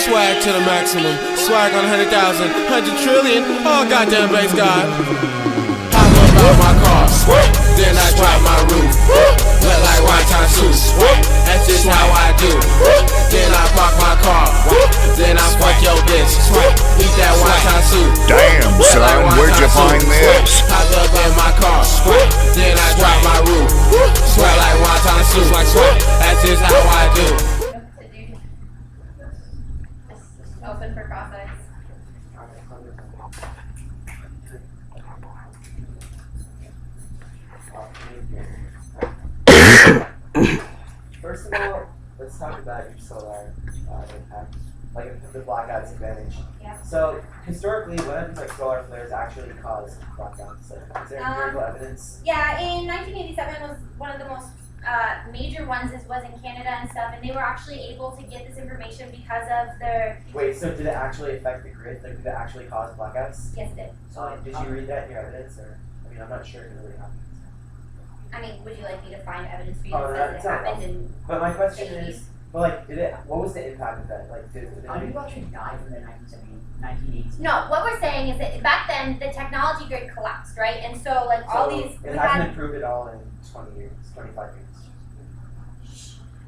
Swag to the maximum. Swag on 100,000, 100 trillion. Oh, goddamn bass god. Hop up out my car, then I drop my roof. Wet like wonton soup. That's just how I do. Then I park my car. Then I fuck your bitch. Eat that wonton soup. Damn, son, where'd you find this? Hop up in my car, then I drop my roof. Sweat like wonton soup. That's just how I do. Open for cross-eyes. First of all, let's talk about your solar impact, like the blackouts advantage. Yeah. So historically, when like solar flares actually cause blackouts, like, is there empirical evidence? Yeah, in 1987 was one of the most major ones. Was in Canada and stuff, and they were actually able to get this information because of their. Wait, so did it actually affect the grid? Like, did it actually cause blackouts? Yes, it did. Did you read that in your evidence, or I mean, I'm not sure if it really happened. I mean, would you like me to find evidence for you Oh, that says it that's happened? But my question is, but like, did it? What was the impact of that? Like, did it? People actually died from the 1980s. No, what we're saying is that back then the technology grid collapsed, right? And so like all So these, it hasn't improved at all in 20 years, 25 years.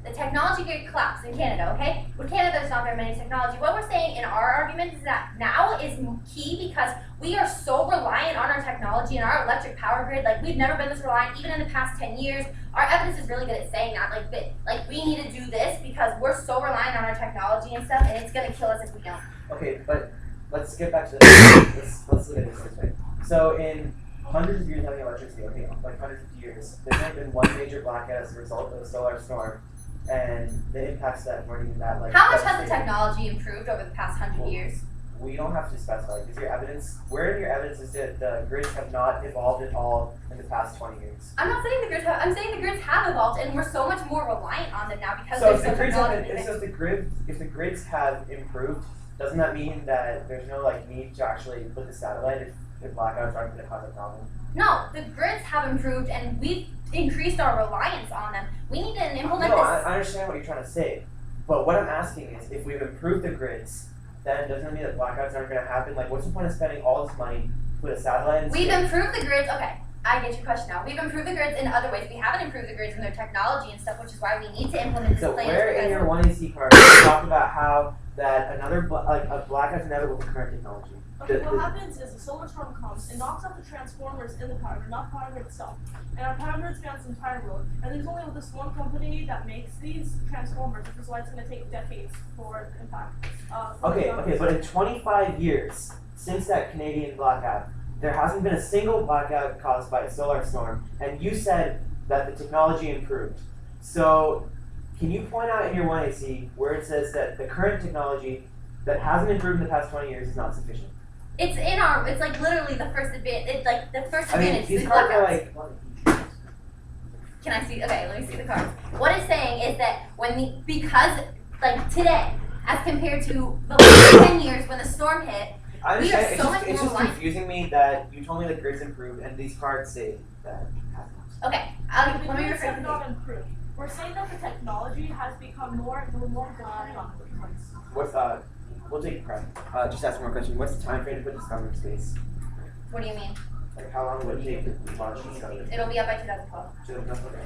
the technology grid collapsed in Canada, okay? With Canada, there's not very many technology. What we're saying in our argument is that now is key because we are so reliant on our technology and our electric power grid. Like, we've never been this reliant, even in the past 10 years. Our evidence is really good at saying that, like we need to do this because we're so reliant on our technology and stuff, and it's gonna kill us if we don't. Okay, but let's get back to this. Let's look at this way. So in hundreds of years having electricity, okay, like 150 years, there's only been one major blackout as a result of a solar storm. And the impacts that weren't even that like. How much has the technology improved over the past 100 years? We don't have to specify. Is your evidence? Where in your evidence is that the grids have not evolved at all in the past 20 years? I'm not saying the grids have. I'm saying the grids have evolved, and we're so much more reliant on them now because So there's if the so grids technology. if the grids have improved, doesn't that mean that there's no like need to actually put the satellite if blackouts aren't going to cause a problem? No, the grids have improved, and we've increased our reliance on them. We need to implement No, this. I understand what you're trying to say, but what I'm asking is, if we've improved the grids, then doesn't that mean that blackouts aren't going to happen? Like, what's the point of spending all this money to put a satellite in We've space? improved the grids. Okay, I get your question now. We've improved the grids in other ways. We haven't improved the grids in their technology and stuff, which is why we need to implement this So plan. where in your 1AC card you talk about how that another a blackout's inevitable with the current technology? Okay, what happens is a solar storm comes, it knocks out the transformers in the power grid, not power grid itself. And our power grid spans the entire world. And there's only this one company that makes these transformers, which is why it's going to take decades for the impact. Okay, but in 25 years since that Canadian blackout, there hasn't been a single blackout caused by a solar storm, and you said that the technology improved. So, can you point out in your 1AC where it says that the current technology that hasn't improved in the past 20 years is not sufficient? It's in our. It's like literally the first advantage. It's like the first I mean, advantage. these is cards are blackouts. like. Can I see? Okay, let me see the cards. What it's saying is that because like today, as compared to the last 10 years when the storm hit, I we understand. are It's so just, much it's more just reliant. confusing me that you told me the grids improved, and these cards say that. Okay, The let me grids rephrase have it. not improved. We're saying that the technology has become more reliant on the grids. What's we'll take prep. Just ask one more question. What's the time frame to put Discovery in space? What do you mean? Like, how long would it take to launch Discovery? It'll be up by 2012. Okay.